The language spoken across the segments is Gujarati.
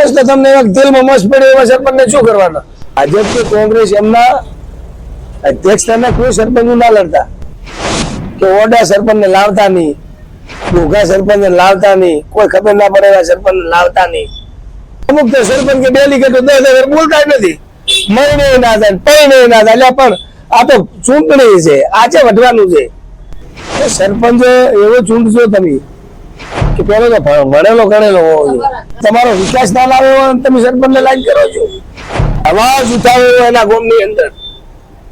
બસ તો તમને તેલમાં મસ્ત પડે એવા સરપંચને શું કરવાના? ભાજપ કે કોંગ્રેસ એમના અધ્યક્ષતાના કોઈ સરપંચ ના લડતા, કે ઓડા સરપંચને લાવતા નહીં, ભોગા સરપંચને લાવતા નહીં, કોઈ ખબર ના પડે એવા સરપંચ લાવતા નહીં. અમુક તો સરપંચ કે ડેલિગેટો 10,000 બોલતા જ નથી, મહિને ના થાય, પૈણે ના થાય. એટલે પણ આ તો ચૂંટણી છે, આજે વઢવાનું છે. સરપંચ એવો ચૂંટજો તમે કે પેલો તો ભણેલો ગણેલો હોવો જોઈએ. તમારો વિકાસ ના લાવે તમે સરપંચને લાઈન કરો છો, અવાજ ઉઠાવે એના ગામની અંદર,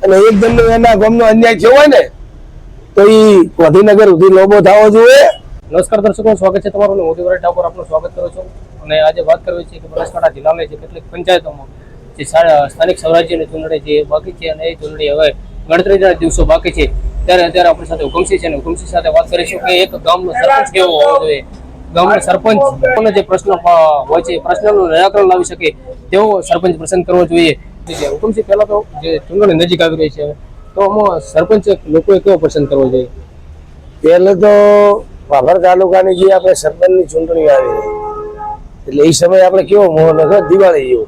અને એકદમ એના ગામનો અન્યાય થયો હોય ને તો એ ગાંધીનગર સુધી લોબો થવો જોઈએ. નમસ્કાર દર્શકો, સ્વાગત છે તમારું. મોદી વરાઠા પર આપનું સ્વાગત કરું છું. અને આજે વાત કરવી છે કે બનાસકાંઠા જિલ્લામાં જે કેટલીક પંચાયતોમાં જે સ્થાનિક સ્વરાજ્યની ચૂંટણી જે બાકી છે, અને એ ચૂંટણી હવે ગણતરીના દિવસો બાકી છે, ત્યારે અત્યારે આપણી સાથે હુકમસિંહ છે, અને હુકમસિંહ સાથે વાત કરીશું કે એક ગામનો સરપંચ કેવો હોવો જોઈએ, ગામના સરપંચ જે પ્રશ્ન હોય છે પ્રશ્નનું નિરાકરણ લાવી શકે તેવો સરપંચ પસંદ કરવો જોઈએ. હુકમસિંહ, પહેલા તો જે ચૂંટણી નજીક આવી રહી છે, તો આમાં સરપંચ લોકોએ કેવો પસંદ કરવો જોઈએ? પહેલે તો ભાભર તાલુકાની જે આપણે સરપંચની ચૂંટણી આવી એટલે એ સમય આપણે કેવો માહોલ હતો, દિવાળી જેવો.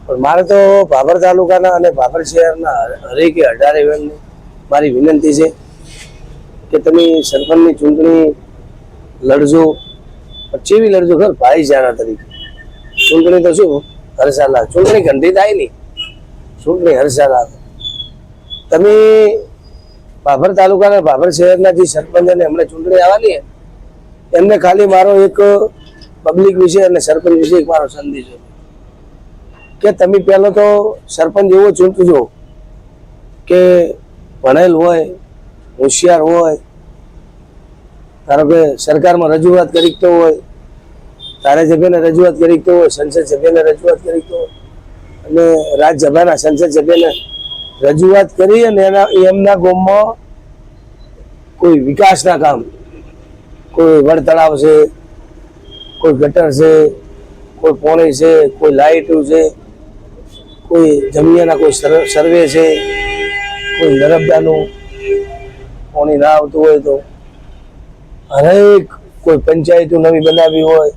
પણ મારે તો ભાભર તાલુકાના અને ભાભર શહેરના હરેકે 18 વેણને મારી વિનંતી છે કે તમે સરપંચની ચૂંટણી લડજો, ચેવી લડજો ખર ભાઈચારા તરીકે. ચૂંટણી તો શું હરસાલા, ચૂંટણી ઘંટી થાય નહીં, ચૂંટણી હરસાલા. તમે ભાભર તાલુકાના ભાભર શહેરના જે સરપંચ અને હમણાં ચૂંટણી આવવાની એમને ખાલી મારો એક પબ્લિક વિશે અને સરપંચ વિશે એક મારો સંદેશ કે તમે પહેલો તો સરપંચ એવો ચૂંટજો કે ભણેલ હોય, હોશિયાર હોય, ધારો કે સરકારમાં રજૂઆત કરીતો હોય, ધારાસભ્યને રજૂઆત કરીતો હોય, સંસદ સભ્યને રજૂઆત કરીતો હોય, અને રાજ્યસભાના સંસદ સભ્યને રજૂઆત કરી અને એમના ગામમાં કોઈ વિકાસના કામ, કોઈ વડ તળાવ છે, કોઈ ગટર છે, કોઈ પાણી છે, કોઈ લાઇટો છે, કોઈ જમીનના કોઈ સર્વે છે, કોઈ નર્મદાનું પાણી ના આવતું હોય તો હરેક કોઈ પંચાયતો નવી બનાવી હોય,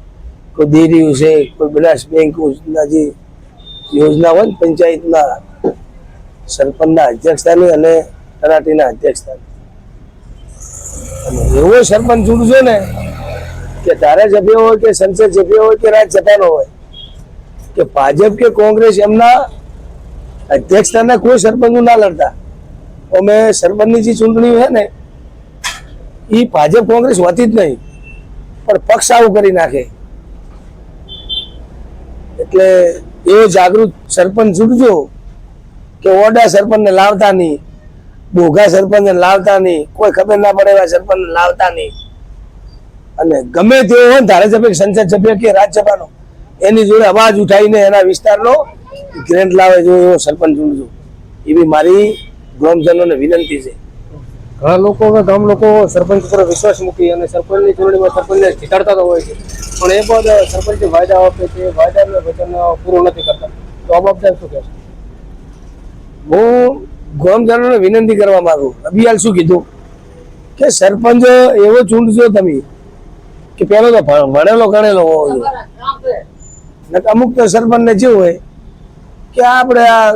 કોઈ ડેરીઓ છે, કોઈ બનાસ બેંકના જે યોજના હોય ને પંચાયતના સરપંચના અધ્યક્ષતાની અને તલાટીના અધ્યક્ષતાની, અને એવો સરપંચ ચૂંટજો ને કે ધારાસભ્ય હોય કે સંસદ સભ્ય હોય કે રાજ્યસભાનો હોય કે ભાજપ કે કોંગ્રેસ એમના અધ્યક્ષતાના કોઈ સરપંચ ના લડતા. અમે સરપંચની જે ચૂંટણી છે ને એ ભાજપ કોંગ્રેસ હોતી જ નહીં, પણ પક્ષ આવું કરી નાખે. એટલે એવો જાગૃત સરપંચ ચૂંટજો કે ઓડા સરપંચને લાવતા નહીં, ભોગા સરપંચને લાવતા નહીં, કોઈ ખબર ના પડે એવા સરપંચને લાવતા નહીં. અને ગમે તેવો હોય ધારાસભ્ય, સંસદ સભ્ય કે રાજ્યસભાનો એની જોડે અવાજ ઉઠાવીને એના વિસ્તારનો ગ્રેન્ટ લાવે જો એવો સરપંચ ચૂંટજો, એવી મારી ગ્રામજનોને વિનંતી છે. ઘણા લોકો, ગામ લોકો સરપંચ પર વિશ્વાસ મૂકી અને સરપંચની ચૂંટણીમાં સરપંચને જીતાડતા તો હોય છે, પણ એ બાદ સરપંચ વાયદા આપે છે, વાયદાનું વચન પૂરું નથી કરતા. તો આ બાબતે શું કહેશો? હું ગ્રામજનોને વિનંતી કરવા માંગુ, અભિયાલ શું કીધું કે સરપંચ એવો ચૂંટજો તમે કે પેલો તો ભણેલો ગણેલો હોવો જોઈએ. અમુક તો સરપંચને જેવું હોય કે આપણે આ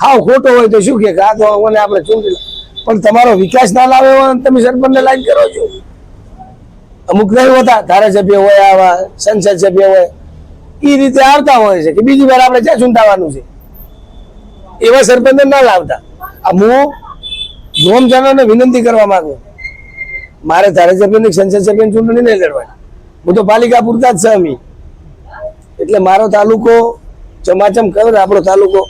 હાવ ખોટો હોય તો શું કે આ તો આપણે ચૂંટી, પણ તમારો વિકાસ ના લાવે તમે સરપંચને લાઈન કરો છો. અમુક નહીં હોતા, ધારાસભ્ય હોય, આવા સંસદ સભ્ય હોય, એ રીતે આવતા હોય છે કે બીજી વાર આપણે ક્યાં ચૂંટાવાનું છે, એવા સરપંચ ના લાવતા. હું ગ્રામજનોને વિનંતી કરવા માંગુ, મારે ધારાસભ્યની સંસદ સભ્યની ચૂંટણી નહીં લડવાની, હું તો પાલિકા પૂરતા જ છે અમે. એટલે મારો તાલુકો ચમાચમ કરે, આપણો તાલુકો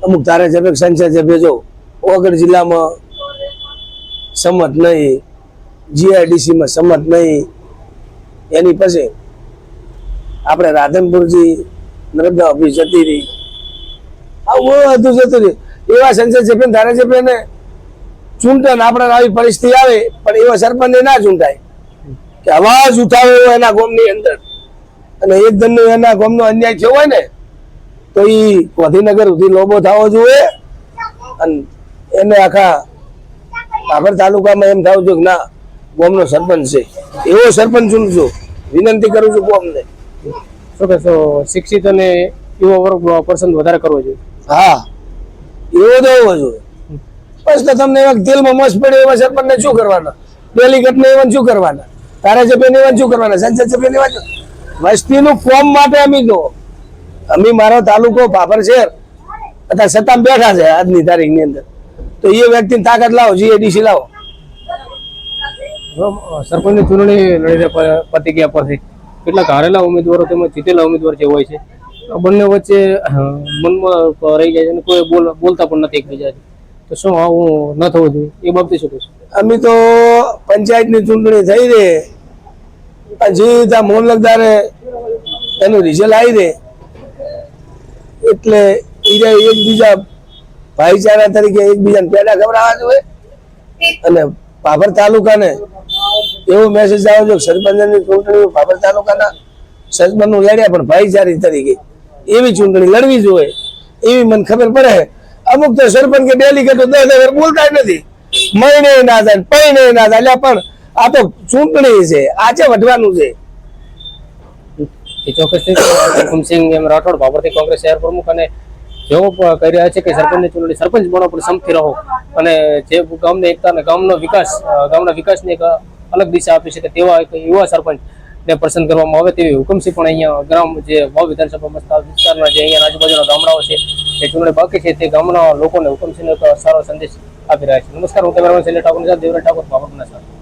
અમુક ધારાસભ્ય સંસદ સભ્ય જો વગર જિલ્લામાં સંમત નહીં, જીઆઈડીસીમાં સંમત નહીં, એની પછી આપણે રાધનપુરજી નર્મદા ઓફિસ જતી રહી, આવું બધું જતું રહ્યું. એવા સંસદ સભ્ય ધારાસભ્યને ચૂંટણ આપણે આવી પરિસ્થિતિ આવે, પણ એવા સરપંચને ના ચૂંટાય કે અવાજ ઉઠાવે એના ગામની અંદર, અને એકદમ એના ગામનો અન્યાય થયો હોય ને તો એ ગાંધીનગર સુધી લોબો થવો જોઈએ. અને એને આખા ભાભર તાલુકામાં એમ થવું જોઈએ કે ના ગામનો સરપંચ છે, એવો સરપંચ ચૂંટજો, વિનંતી કરું છું ગામને. શું કહેશો શિક્ષિત અને યુવા વર્ગ પસંદ વધારે કરવો જોઈએ? હા, એવો તો હોવો જોઈએ. બસ તો તમને એવા તેલમાં મસ્ત પડે એવા સરપંચને શું કરવાના, ડેલિગેટને એવા શું કરવાના, ધારાસભ્યને એવા શું કરવાના, સંસદ સભ્યને એવા શું? વસ્તીનું ફોર્મ માટે અમે મારો તાલુકો ભાભર શહેર અત્યારે સત્તામાં બેઠા છે આજની તારીખની અંદર, તો એ વ્યક્તિની તાકાત લાવો, જીએડીસી લાવો. સરપંચની ચૂંટણી લડીને પતી ગયા પછી કેટલાક હારેલા ઉમેદવારો તેમજ જીતેલા ઉમેદવાર જે હોય છે બંને વચ્ચે મનમાં રહી જાય છે અને કોઈ બોલતા પણ નથી એકબીજાથી, તો શું આવું ન થવું જોઈએ એ બાબતે શું કહેશો? અમે તો પંચાયતની ચૂંટણી થઈ રે પછી ત્યાં મોહનલદારે એનું રિઝલ્ટ આવી રે એટલે એકબીજા ભાઈચારા તરીકે એકબીજાને પેડા ખવડાવવા જોઈએ. અને ભાભર તાલુકાને એવો મેસેજ આવ્યો છે કે સરપંચની ચૂંટણી ભાભર તાલુકાના સરપંચનું લડ્યા પણ ભાઈચારી તરીકે એવી ચૂંટણી લડવી જોઈએ એવી મને ખબર પડે. અમુક તો સરપંચ કે ડેલિગેટો 10 વાર બોલતા જ નથી, મહિને ના થાય, પૈને ના થાય. એટલે પણ આ તો ચૂંટણી છે, આજે વઢવાનું છે. એ ચોક્કસથી હુકમસિંહ એમ રાઠોડ ભાભરથી કોંગ્રેસ શહેર પ્રમુખ અને જેઓ કહી રહ્યા છે કે સરપંચની ચૂંટણી સરપંચ બનો પણ સમથી રહો અને જે ગામને એકતા અને ગામના વિકાસની એક અલગ દિશા આપી શકે તેવા એક યુવા સરપંચ ને પસંદ કરવામાં આવે તેવી હુકમસિંહ પણ અહીંયા ગ્રામ જે વાવ વિધાનસભા વિસ્તારના જે અહીંયા આજુબાજુના ગામડાઓ છે એ ચૂંટણી બાકી છે તે ગામના લોકોને હુકમસિંહનો એક સારો સંદેશ આપી રહ્યા છે. નમસ્કાર, હું કેમેરામેન શૈલેષ ઠાકોર, દેવરાજ ઠાકોર, ભાભર બનાસકાંઠા.